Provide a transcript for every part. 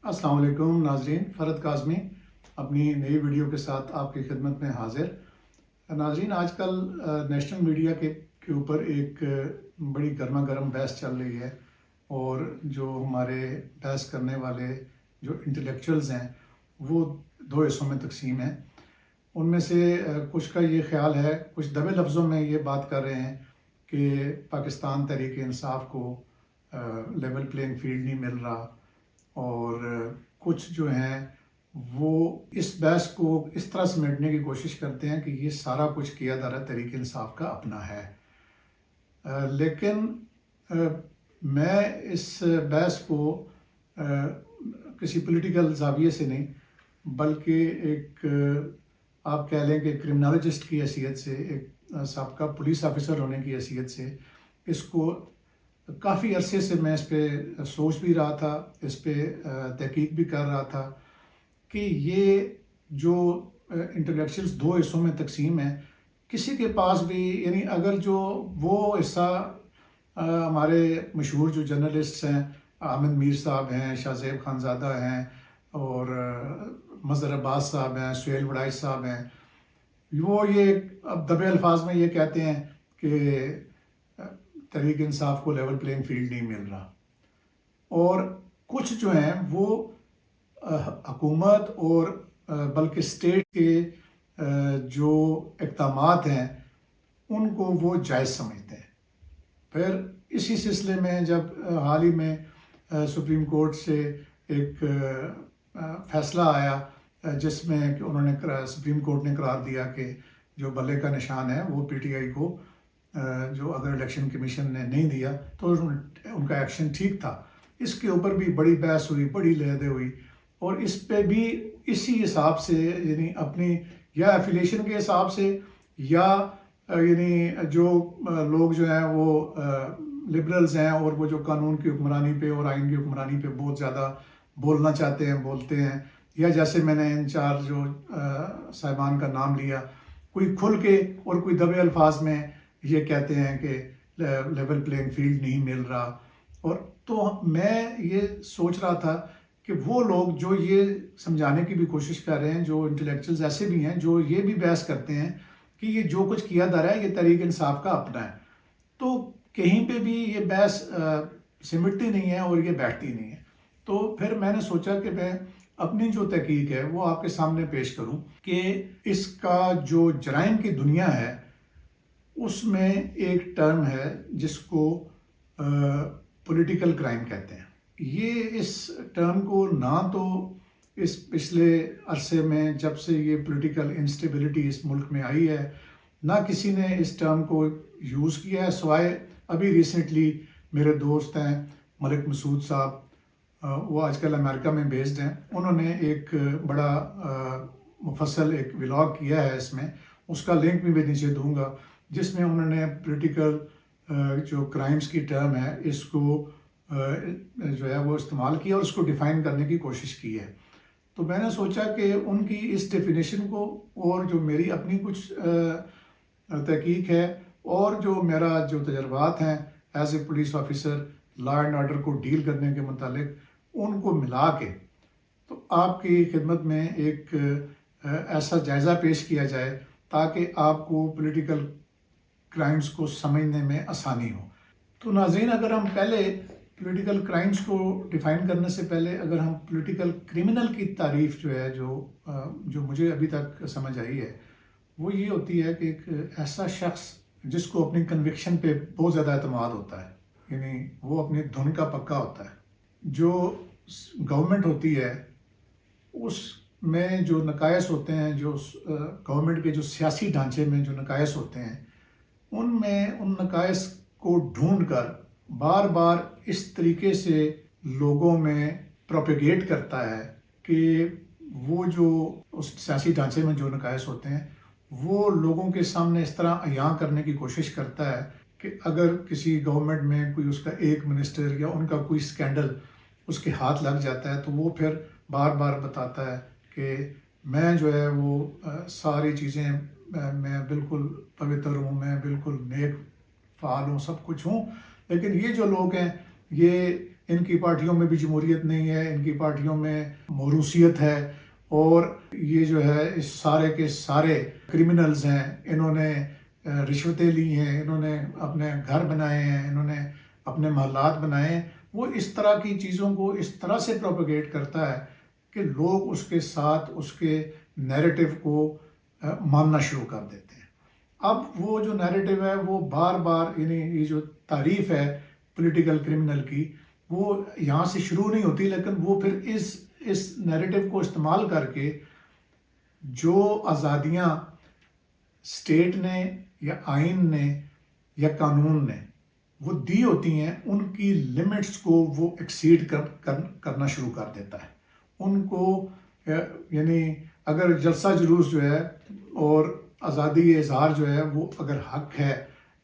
السلام علیکم ناظرین، فرد کاظمی اپنی نئی ویڈیو کے ساتھ آپ کی خدمت میں حاضر۔ ناظرین، آج کل نیشنل میڈیا کے اوپر ایک بڑی گرما گرم بحث چل رہی ہے، اور جو ہمارے بحث کرنے والے جو انٹلیکچوئلز ہیں وہ دو حصوں میں تقسیم ہیں۔ ان میں سے کچھ کا یہ خیال ہے، کچھ دبے لفظوں میں یہ بات کر رہے ہیں کہ پاکستان تحریک انصاف کو لیول پلینگ فیلڈ نہیں مل رہا، اور کچھ جو ہیں وہ اس بحث کو اس طرح سمیٹنے کی کوشش کرتے ہیں کہ یہ سارا کچھ کیا دارا تحریک انصاف کا اپنا ہے۔ لیکن میں اس بحث کو کسی پولیٹیکل زاویے سے نہیں، بلکہ ایک آپ کہہ لیں کہ کرمنالوجسٹ کی حیثیت سے، ایک سابقہ پولیس آفیسر ہونے کی حیثیت سے اس کو کافی عرصے سے میں اس پہ سوچ بھی رہا تھا، اس پہ تحقیق بھی کر رہا تھا کہ یہ جو انٹلیکچوئلز دو حصوں میں تقسیم ہے، کسی کے پاس بھی، یعنی اگر جو وہ حصہ ہمارے مشہور جو جرنلسٹس ہیں، احمد میر صاحب ہیں، شاہ زیب خانزادہ ہیں، اور مظہر عباس صاحب ہیں، سہیل وڑائچ صاحب ہیں، وہ یہ اب دبے الفاظ میں یہ کہتے ہیں کہ تحریک انصاف کو لیول پلینگ فیلڈ نہیں مل رہا، اور کچھ جو ہیں وہ حکومت اور بلکہ اسٹیٹ کے جو اقدامات ہیں ان کو وہ جائز سمجھتے ہیں۔ پھر اسی سلسلے میں جب حال ہی میں سپریم کورٹ سے ایک فیصلہ آیا جس میں کہ انہوں نے سپریم کورٹ نے قرار دیا کہ جو بلے کا نشان ہے وہ پی ٹی آئی کو جو اگر الیکشن کمیشن نے نہیں دیا تو ان کا ایکشن ٹھیک تھا، اس کے اوپر بھی بڑی بحث ہوئی، بڑی لہدیں ہوئی، اور اس پہ بھی اسی حساب سے، یعنی اپنی یا ایفیلیشن کے حساب سے، یا یعنی جو لوگ جو ہیں وہ لبرلز ہیں اور وہ جو قانون کی حکمرانی پہ اور آئین کی حکمرانی پہ بہت زیادہ بولنا چاہتے ہیں، بولتے ہیں، یا جیسے میں نے ان چار جو صاحبان کا نام لیا، کوئی کھل کے اور کوئی دبے الفاظ میں یہ کہتے ہیں کہ لیول پلینگ فیلڈ نہیں مل رہا۔ اور تو میں یہ سوچ رہا تھا کہ وہ لوگ جو یہ سمجھانے کی بھی کوشش کر رہے ہیں، جو انٹلیکچوئلز ایسے بھی ہیں جو یہ بھی بحث کرتے ہیں کہ یہ جو کچھ کیا جا رہا ہے یہ تحریک انصاف کا اپنا ہے، تو کہیں پہ بھی یہ بحث سمٹتی نہیں ہے اور یہ بیٹھتی نہیں ہے۔ تو پھر میں نے سوچا کہ میں اپنی جو تحقیق ہے وہ آپ کے سامنے پیش کروں کہ اس کا جو جرائم کی دنیا ہے اس میں ایک ٹرم ہے جس کو پولیٹیکل کرائم کہتے ہیں۔ یہ اس ٹرم کو نہ تو اس پچھلے عرصے میں جب سے یہ پولیٹیکل انسٹیبلٹی اس ملک میں آئی ہے، نہ کسی نے اس ٹرم کو یوز کیا ہے، سوائے ابھی ریسنٹلی میرے دوست ہیں ملک مسعود صاحب، وہ آج کل امریکہ میں بیسڈ ہیں، انہوں نے ایک بڑا مفصل ایک ولاگ کیا ہے، اس میں اس کا لنک بھی میں نیچے دوں گا، جس میں انہوں نے پولیٹیکل جو کرائمز کی ٹرم ہے اس کو جو ہے وہ استعمال کیا اور اس کو ڈیفائن کرنے کی کوشش کی ہے۔ تو میں نے سوچا کہ ان کی اس ڈیفینیشن کو، اور جو میری اپنی کچھ تحقیق ہے اور جو میرا جو تجربات ہیں as a police officer law and order کو ڈیل کرنے کے متعلق، ان کو ملا کے تو آپ کی خدمت میں ایک ایسا جائزہ پیش کیا جائے تاکہ آپ کو پولیٹیکل کرائمز کو سمجھنے میں آسانی ہو۔ تو ناظرین، اگر ہم پہلے پولیٹیکل کرائمز کو ڈیفائن کرنے سے پہلے اگر ہم پولیٹیکل کرمنل کی تعریف جو ہے جو مجھے ابھی تک سمجھ آئی ہے، وہ یہ ہوتی ہے کہ ایک ایسا شخص جس کو اپنی کنوکشن پہ بہت زیادہ اعتماد ہوتا ہے، یعنی وہ اپنی دھن کا پکا ہوتا ہے۔ جو گورنمنٹ ہوتی ہے اس میں جو نقائص ہوتے ہیں، جو گورنمنٹ کے جو سیاسی ڈھانچے میں جو نقائص ہوتے ہیں، ان میں ان نقائص کو ڈھونڈ کر بار بار اس طریقے سے لوگوں میں پروپیگیٹ کرتا ہے کہ وہ جو اس سیاسی ڈھانچے میں جو نقائص ہوتے ہیں وہ لوگوں کے سامنے اس طرح عیاں کرنے کی کوشش کرتا ہے کہ اگر کسی گورنمنٹ میں کوئی اس کا ایک منسٹر یا ان کا کوئی سکینڈل اس کے ہاتھ لگ جاتا ہے تو وہ پھر بار بار بتاتا ہے کہ میں جو ہے وہ ساری چیزیں میں بالکل پوتر ہوں، میں بالکل نیک فعال ہوں، سب کچھ ہوں، لیکن یہ جو لوگ ہیں یہ ان کی پارٹیوں میں بھی جمہوریت نہیں ہے، ان کی پارٹیوں میں موروثیت ہے، اور یہ جو ہے اس سارے کے سارے کرمنلز ہیں، انہوں نے رشوتیں لی ہیں، انہوں نے اپنے گھر بنائے ہیں، انہوں نے اپنے محلات بنائے ہیں. وہ اس طرح کی چیزوں کو اس طرح سے پروپیگیٹ کرتا ہے کہ لوگ اس کے ساتھ اس کے نیریٹو کو ماننا شروع کر دیتے ہیں. اب وہ جو نیریٹو ہے وہ بار بار، یعنی یہ جو تعریف ہے پولیٹیکل کرمنل کی، وہ یہاں سے شروع نہیں ہوتی، لیکن وہ پھر اس نیریٹو کو استعمال کر کے جو آزادیاں اسٹیٹ نے یا آئین نے یا قانون نے وہ دی ہوتی ہیں، ان کی لمٹس کو وہ ایکسیڈ کرنا شروع کر دیتا ہے. ان کو یعنی اگر جلسہ جلوس جو ہے اور آزادی اظہار جو ہے وہ اگر حق ہے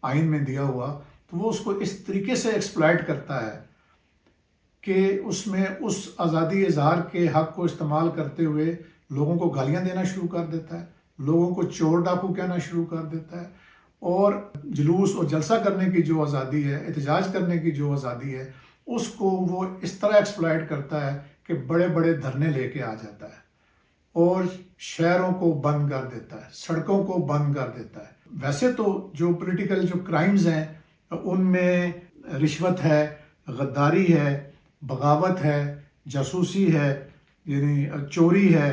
آئین میں دیا ہوا، تو وہ اس کو اس طریقے سے ایکسپلائٹ کرتا ہے کہ اس میں اس آزادی اظہار کے حق کو استعمال کرتے ہوئے لوگوں کو گالیاں دینا شروع کر دیتا ہے، لوگوں کو چور ڈاکو کہنا شروع کر دیتا ہے، اور جلوس اور جلسہ کرنے کی جو آزادی ہے، احتجاج کرنے کی جو آزادی ہے، اس کو وہ اس طرح ایکسپلائٹ کرتا ہے کہ بڑے بڑے دھرنے لے کے آ جاتا ہے اور شہروں کو بند کر دیتا ہے، سڑکوں کو بند کر دیتا ہے. ویسے تو جو پولیٹیکل جو کرائمز ہیں ان میں رشوت ہے، غداری ہے، بغاوت ہے، جاسوسی ہے، یعنی چوری ہے،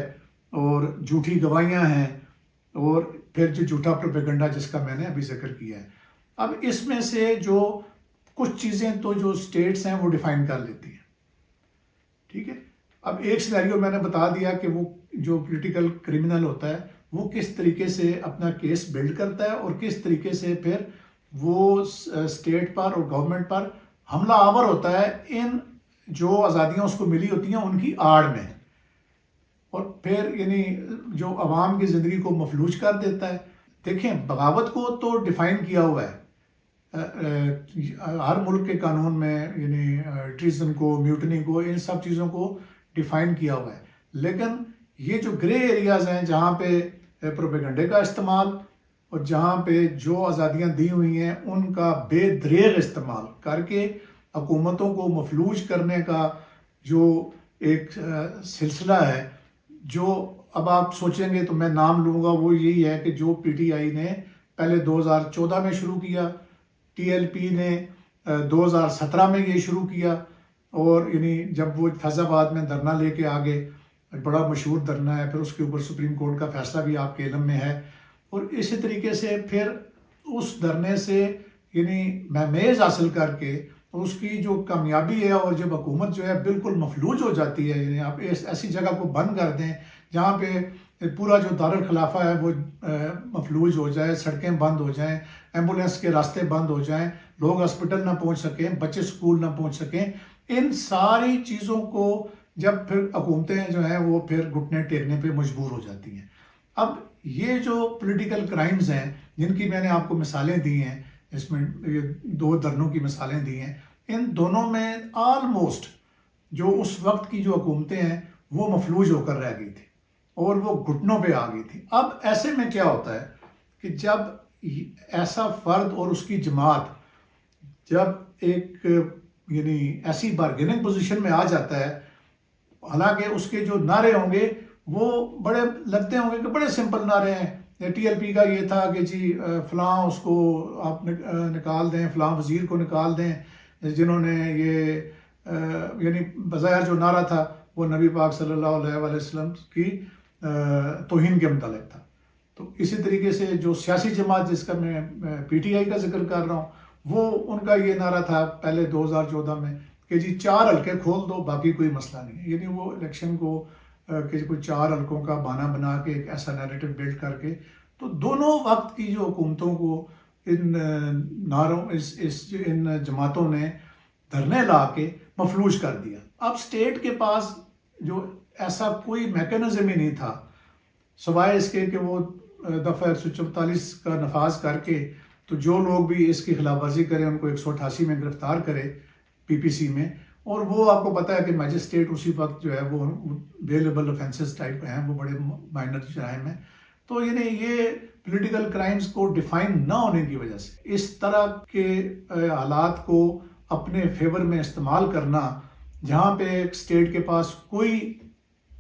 اور جھوٹی گواہیاں ہیں، اور پھر جو جھوٹا پروپیگنڈا جس کا میں نے ابھی ذکر کیا ہے. اب اس میں سے جو کچھ چیزیں تو جو اسٹیٹس ہیں وہ ڈیفائن کر لیتی ہیں، ٹھیک ہے. اب ایک سینیریو میں نے بتا دیا کہ وہ جو پولیٹیکل کرمنل ہوتا ہے وہ کس طریقے سے اپنا کیس بلڈ کرتا ہے اور کس طریقے سے پھر وہ اسٹیٹ پر اور گورنمنٹ پر حملہ آور ہوتا ہے ان جو آزادیاں اس کو ملی ہوتی ہیں ان کی آڑ میں، اور پھر یعنی جو عوام کی زندگی کو مفلوج کر دیتا ہے. دیکھیں، بغاوت کو تو ڈیفائن کیا ہوا ہے ہر ملک کے قانون میں، یعنی ٹریزن کو، میوٹنی کو، ان سب چیزوں کو ڈیفائن کیا ہوا ہے. لیکن یہ جو گرے ایریاز ہیں جہاں پہ پروپیگنڈے کا استعمال اور جہاں پہ جو آزادیاں دی ہوئی ہیں ان کا بے دریغ استعمال کر کے حکومتوں کو مفلوج کرنے کا جو ایک سلسلہ ہے، جو اب آپ سوچیں گے تو میں نام لوں گا، وہ یہی ہے کہ جو پی ٹی آئی نے پہلے 2014 میں شروع کیا، ٹی ایل پی نے 2017 میں یہ شروع کیا، اور یعنی جب وہ فیض آباد میں دھرنا لے کے آگے، بڑا مشہور دھرنا ہے، پھر اس کے اوپر سپریم کورٹ کا فیصلہ بھی آپ کے علم میں ہے، اور اسی طریقے سے پھر اس دھرنے سے یعنی مہمیز حاصل کر کے اس کی جو کامیابی ہے، اور جب حکومت جو ہے بالکل مفلوج ہو جاتی ہے، یعنی آپ ایسی جگہ کو بند کر دیں جہاں پہ پورا جو دارالخلافہ ہے وہ مفلوج ہو جائے، سڑکیں بند ہو جائیں، ایمبولینس کے راستے بند ہو جائیں، لوگ ہاسپٹل نہ پہنچ سکیں، بچے سکول نہ پہنچ سکیں، ان ساری چیزوں کو جب پھر حکومتیں جو ہیں وہ پھر گھٹنے ٹیکنے پہ مجبور ہو جاتی ہیں. اب یہ جو پولیٹیکل کرائمز ہیں جن کی میں نے آپ کو مثالیں دی ہیں، اس میں یہ 2 دھرنوں کی مثالیں دی ہیں، ان دونوں میں آلموسٹ جو اس وقت کی جو حکومتیں ہیں وہ مفلوج ہو کر رہ گئی تھی اور وہ گھٹنوں پہ آ گئی تھی. اب ایسے میں کیا ہوتا ہے کہ جب ایسا فرد اور اس کی جماعت جب ایک یعنی ایسی بارگیننگ پوزیشن میں آ جاتا ہے، حالانکہ اس کے جو نعرے ہوں گے وہ بڑے لگتے ہوں گے کہ بڑے سمپل نعرے ہیں. ٹی ایل پی کا یہ تھا کہ جی فلاں اس کو آپ نکال دیں، فلاں وزیر کو نکال دیں جنہوں نے یہ یعنی بظاہر جو نعرہ تھا وہ نبی پاک صلی اللہ علیہ وآلہ وسلم کی توہین کے متعلق تھا. تو اسی طریقے سے جو سیاسی جماعت جس کا میں پی ٹی آئی کا ذکر کر رہا ہوں، وہ ان کا یہ نعرہ تھا پہلے 2014 میں کہ جی 4 حلقے کھول دو، باقی کوئی مسئلہ نہیں ہے. یعنی وہ الیکشن کو کہ کوئی 4 حلقوں کا بہانہ بنا کے ایک ایسا نیریٹو بلڈ کر کے، تو دونوں وقت کی جو حکومتوں کو ان نعروں ان جماعتوں نے دھرنے لا کے مفلوج کر دیا. اب اسٹیٹ کے پاس جو ایسا کوئی میکانزم ہی نہیں تھا سوائے اس کے کہ وہ دفعہ 144 کا نفاذ کر کے تو جو لوگ بھی اس کی خلاف ورزی کریں ان کو 188 میں گرفتار کرے پی پی سی میں، اور وہ آپ کو پتہ ہے کہ میجسٹریٹ اسی وقت جو ہے وہ بیلیبل آفینسز ٹائپ ہیں، وہ بڑے مائنر جرائم ہیں. تو یعنی یہ پولیٹیکل کرائمز کو ڈیفائن نہ ہونے کی وجہ سے اس طرح کے حالات کو اپنے فیور میں استعمال کرنا، جہاں پہ ایک اسٹیٹ کے پاس کوئی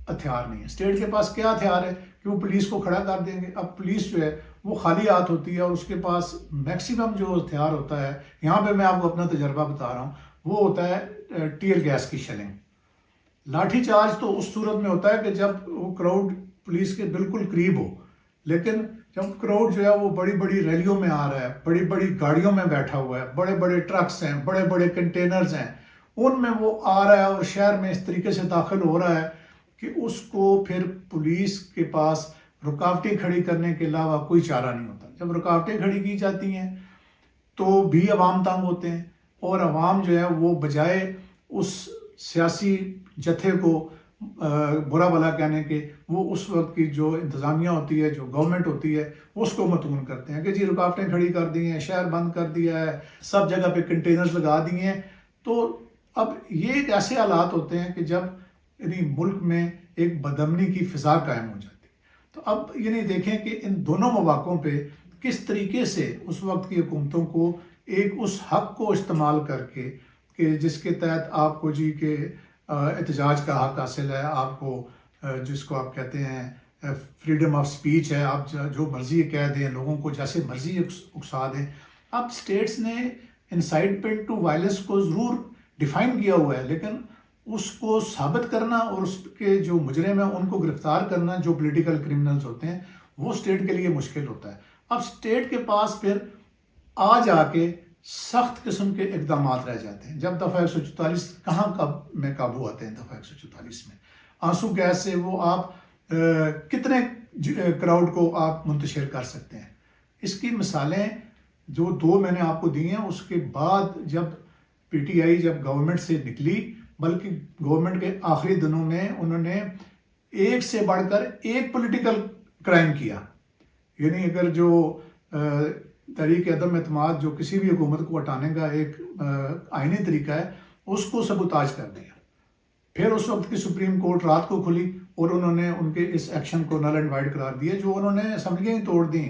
ہتھیار نہیں ہے. اسٹیٹ کے پاس کیا ہتھیار ہے کہ وہ پولیس کو کھڑا کر دیں گے. اب پولیس جو ہے وہ خالی ہاتھ ہوتی ہے اور اس کے پاس میکسیمم جو ہتھیار ہوتا ہے، یہاں پہ میں آپ کو اپنا تجربہ بتا رہا ہوں، وہ ہوتا ہے ٹیئر گیس کی شیلنگ. لاٹھی چارج تو اس صورت میں ہوتا ہے کہ جب وہ کراؤڈ پولیس کے بالکل قریب ہو، لیکن جب کراؤڈ جو ہے وہ بڑی بڑی ریلیوں میں آ رہا ہے، بڑی بڑی گاڑیوں میں بیٹھا ہوا ہے، بڑے بڑے ٹرکس ہیں، بڑے بڑے کنٹینرز ہیں، ان میں وہ آ رہا ہے اور شہر میں اس طریقے سے داخل ہو رہا ہے کہ اس کو پھر پولیس کے پاس رکاوٹیں کھڑی کرنے کے علاوہ کوئی چارہ نہیں ہوتا. جب رکاوٹیں کھڑی کی جاتی ہیں تو بھی عوام تنگ ہوتے ہیں، اور عوام جو ہے وہ بجائے اس سیاسی جتھے کو برا بھلا کہنے کے، وہ اس وقت کی جو انتظامیہ ہوتی ہے، جو گورنمنٹ ہوتی ہے، اس کو متون کرتے ہیں کہ جی رکاوٹیں کھڑی کر دی ہیں، شہر بند کر دیا ہے، سب جگہ پہ کنٹینرز لگا دیے ہیں. تو اب یہ ایک ایسے حالات ہوتے ہیں کہ جب یعنی ملک میں ایک بدامنی کی فضا قائم ہو جاتی ہے. تو اب یعنی دیکھیں کہ ان دونوں مواقعوں پہ کس طریقے سے اس وقت کی حکومتوں کو ایک اس حق کو استعمال کر کے کہ جس کے تحت آپ کو جی کہ احتجاج کا حق حاصل ہے، آپ کو جس کو آپ کہتے ہیں فریڈم آف سپیچ ہے، آپ جو مرضی کہہ دیں، لوگوں کو جیسے مرضی اکسا دیں. اب اسٹیٹس نے انسائٹمنٹ ٹو وائلنس کو ضرور ڈیفائن کیا ہوا ہے، لیکن اس کو ثابت کرنا اور اس کے جو مجرم ہیں ان کو گرفتار کرنا، جو پولیٹیکل کرمنلز ہوتے ہیں، وہ اسٹیٹ کے لیے مشکل ہوتا ہے. اب اسٹیٹ کے پاس پھر آ جا کے سخت قسم کے اقدامات رہ جاتے ہیں. جب دفعہ 144 کہاں میں قابو آتے ہیں؟ دفعہ 144 میں آنسو گیس سے وہ آپ کتنے کراؤڈ کو آپ منتشر کر سکتے ہیں. اس کی مثالیں جو دو میں نے آپ کو دی ہیں، اس کے بعد جب پی ٹی آئی جب گورنمنٹ سے نکلی، بلکہ گورنمنٹ کے آخری دنوں میں انہوں نے ایک سے بڑھ کر ایک پولیٹیکل کرائم کیا. یعنی اگر جو تحریک عدم اعتماد جو کسی بھی حکومت کو ہٹانے کا ایک آئینی طریقہ ہے، اس کو سبوتاج کر دیا. پھر اس وقت کی سپریم کورٹ رات کو کھلی اور انہوں نے ان کے اس ایکشن کو نل اینڈ وائڈ قرار دیا، جو انہوں نے اسمبلیاں ہی توڑ دیں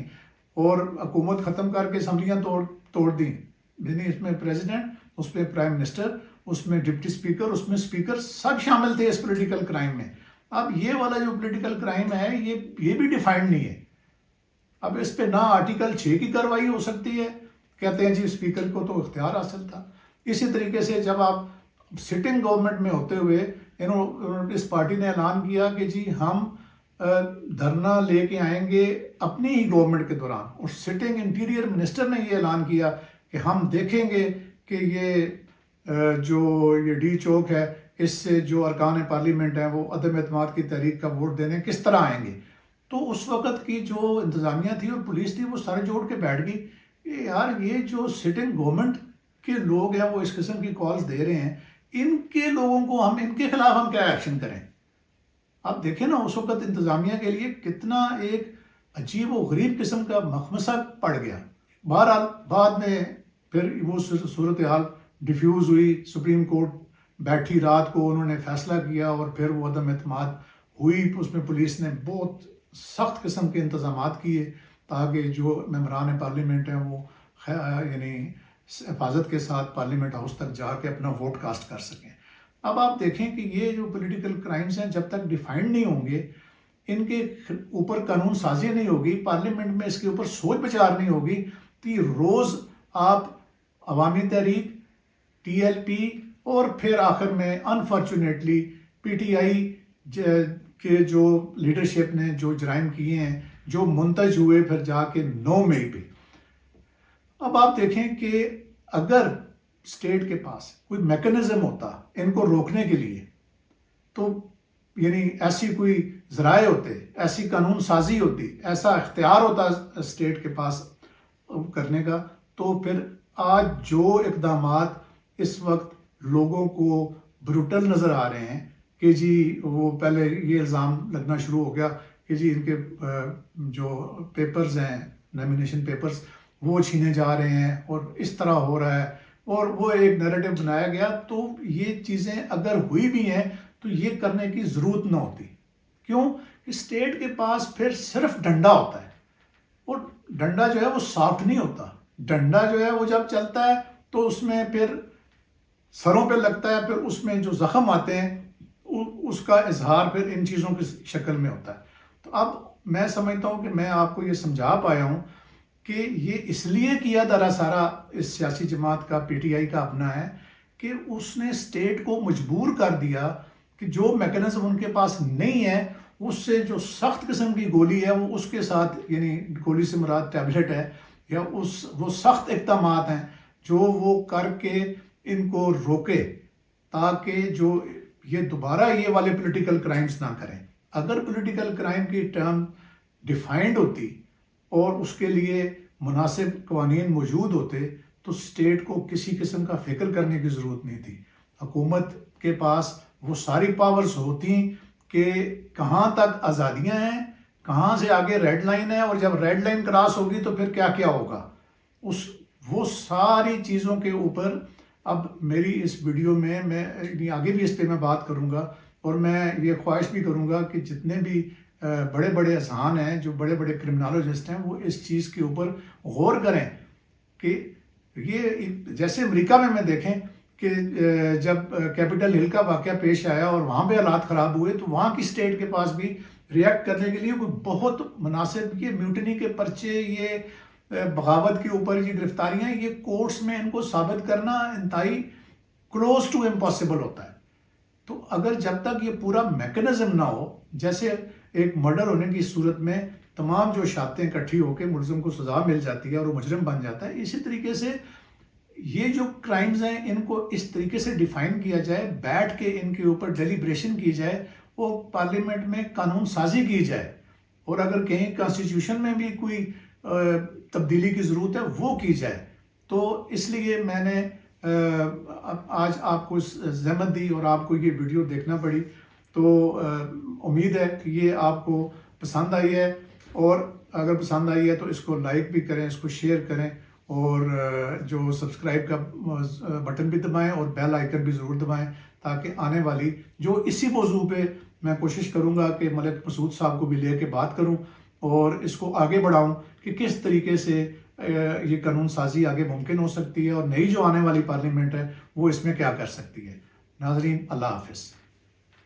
اور حکومت ختم کر کے اسمبلیاں توڑ دیں. یعنی اس میں پریزیڈنٹ، اس میں پرائم منسٹر، اس میں ڈپٹی اسپیکر، اس میں اسپیکر، سب شامل تھے اس پولیٹیکل کرائم میں. اب یہ والا جو پولیٹیکل کرائم ہے یہ بھی ڈیفائنڈ نہیں ہے. اب اس پہ نہ آرٹیکل 6 کی کارروائی ہو سکتی ہے، کہتے ہیں جی اسپیکر کو تو اختیار حاصل تھا. اسی طریقے سے جب آپ سٹنگ گورنمنٹ میں ہوتے ہوئے اس پارٹی نے اعلان کیا کہ جی ہم دھرنا لے کے آئیں گے اپنی ہی گورنمنٹ کے دوران، اور سٹنگ انٹیریئر منسٹر نے یہ اعلان کیا کہ ہم دیکھیں گے کہ یہ ڈی چوک ہے، اس سے جو ارکان پارلیمنٹ ہیں وہ عدم اعتماد کی تحریک کا ووٹ دینے کس طرح آئیں گے. تو اس وقت کی جو انتظامیہ تھی اور پولیس تھی وہ سارے جوڑ کے بیٹھ گئی کہ یار یہ جو سٹنگ گورنمنٹ کے لوگ ہیں وہ اس قسم کی کالز دے رہے ہیں، ان کے لوگوں کو ان کے خلاف ہم کیا ایکشن کریں. آپ دیکھیں نا اس وقت انتظامیہ کے لیے کتنا ایک عجیب و غریب قسم کا مخمصہ پڑ گیا. بہرحال بعد میں پھر وہ صورتحال ڈیفیوز ہوئی، سپریم کورٹ بیٹھی رات کو، انہوں نے فیصلہ کیا اور پھر وہ عدم اعتماد ہوئی. اس میں پولیس نے بہت سخت قسم کے انتظامات کیے تاکہ جو ممبران پارلیمنٹ ہیں وہ یعنی حفاظت کے ساتھ پارلیمنٹ ہاؤس تک جا کے اپنا ووٹ کاسٹ کر سکیں. اب آپ دیکھیں کہ یہ جو پولیٹیکل کرائمز ہیں جب تک ڈیفائنڈ نہیں ہوں گے، ان کے اوپر قانون سازی نہیں ہوگی، پارلیمنٹ میں اس کے اوپر سوچ بچار نہیں ہوگی، تو روز آپ عوامی تحریک، ٹی ایل پی اور پھر آخر میں انفارچونیٹلی پی ٹی آئی کے جو لیڈرشپ نے جو جرائم کیے ہیں، جو منتج ہوئے پھر جا کے 9 مئی پہ. اب آپ دیکھیں کہ اگر اسٹیٹ کے پاس کوئی میکنزم ہوتا ان کو روکنے کے لیے، تو یعنی ایسی کوئی ذرائع ہوتے، ایسی قانون سازی ہوتی، ایسا اختیار ہوتا اسٹیٹ کے پاس کرنے کا، تو پھر آج جو اقدامات اس وقت لوگوں کو بروٹل نظر آ رہے ہیں کہ جی وہ پہلے یہ الزام لگنا شروع ہو گیا کہ جی ان کے جو پیپرز ہیں، نامینیشن پیپرز، وہ چھینے جا رہے ہیں اور اس طرح ہو رہا ہے، اور وہ ایک نیریٹو بنایا گیا. تو یہ چیزیں اگر ہوئی بھی ہیں تو یہ کرنے کی ضرورت نہ ہوتی. کیوں کہ اسٹیٹ کے پاس پھر صرف ڈنڈا ہوتا ہے، اور ڈنڈا جو ہے وہ سافٹ نہیں ہوتا. ڈنڈا جو ہے وہ جب چلتا ہے تو اس میں پھر سروں پہ لگتا ہے، پھر اس میں جو زخم آتے ہیں اس کا اظہار پھر ان چیزوں کی شکل میں ہوتا ہے۔ تو اب میں سمجھتا ہوں کہ میں آپ کو یہ سمجھا پایا ہوں کہ یہ اس لیے کیا درا سارا اس سیاسی جماعت کا، پی ٹی آئی کا اپنا ہے کہ اس نے اسٹیٹ کو مجبور کر دیا کہ جو میکنزم ان کے پاس نہیں ہے اس سے جو سخت قسم کی گولی ہے وہ اس کے ساتھ، یعنی گولی سے مراد ٹیبلٹ ہے، یا وہ سخت اقدامات ہیں جو وہ کر کے ان کو روکے تاکہ جو یہ دوبارہ یہ والے پولیٹیکل کرائمز نہ کریں۔ اگر پولیٹیکل کرائم کی ٹرم ڈیفائنڈ ہوتی اور اس کے لیے مناسب قوانین موجود ہوتے تو اسٹیٹ کو کسی قسم کا فکر کرنے کی ضرورت نہیں تھی۔ حکومت کے پاس وہ ساری پاورز ہوتی کہ کہاں تک آزادیاں ہیں، کہاں سے آگے ریڈ لائن ہے، اور جب ریڈ لائن کراس ہوگی تو پھر کیا کیا ہوگا، وہ ساری چیزوں کے اوپر اب میری اس ویڈیو میں آگے بھی اس پہ میں بات کروں گا، اور میں یہ خواہش بھی کروں گا کہ جتنے بھی بڑے بڑے اذہان ہیں، جو بڑے بڑے کرمنالوجسٹ ہیں، وہ اس چیز کے اوپر غور کریں کہ یہ جیسے امریکہ میں دیکھیں کہ جب کیپٹل ہل کا واقعہ پیش آیا اور وہاں پہ حالات خراب ہوئے تو وہاں کی اسٹیٹ کے پاس بھی ریئیکٹ کرنے کے لیے کوئی بہت مناسب، یہ میوٹنی کے پرچے، یہ بغاوت کے اوپر یہ گرفتاریاں، یہ کورٹس میں ان کو ثابت کرنا انتہائی کلوز ٹو امپاسبل ہوتا ہے۔ تو اگر جب تک یہ پورا میکنزم نہ ہو، جیسے ایک مرڈر ہونے کی صورت میں تمام جو شہادتیں اکٹھی ہو کے ملزم کو سزا مل جاتی ہے اور وہ مجرم بن جاتا ہے، اسی طریقے سے یہ جو کرائمز ہیں ان کو اس طریقے سے ڈیفائن کیا جائے، بیٹھ کے ان کے اوپر ڈیلیبریشن کی جائے، وہ پارلیمنٹ میں قانون سازی کی جائے، اور اگر کہیں کانسٹیٹیوشن میں بھی کوئی تبدیلی کی ضرورت ہے وہ کی جائے۔ تو اس لیے میں نے آج آپ کو زحمت دی اور آپ کو یہ ویڈیو دیکھنا پڑی، تو امید ہے کہ یہ آپ کو پسند آئی ہے، اور اگر پسند آئی ہے تو اس کو لائک بھی کریں، اس کو شیئر کریں، اور جو سبسکرائب کا بٹن بھی دبائیں اور بیل آئیکن بھی ضرور دبائیں، تاکہ آنے والی جو اسی موضوع پہ میں کوشش کروں گا کہ ملک مسعود صاحب کو بھی لے کے بات کروں اور اس کو آگے بڑھاؤں کہ کس طریقے سے یہ قانون سازی آگے ممکن ہو سکتی ہے، اور نئی جو آنے والی پارلیمنٹ ہے وہ اس میں کیا کر سکتی ہے۔ ناظرین، اللہ حافظ۔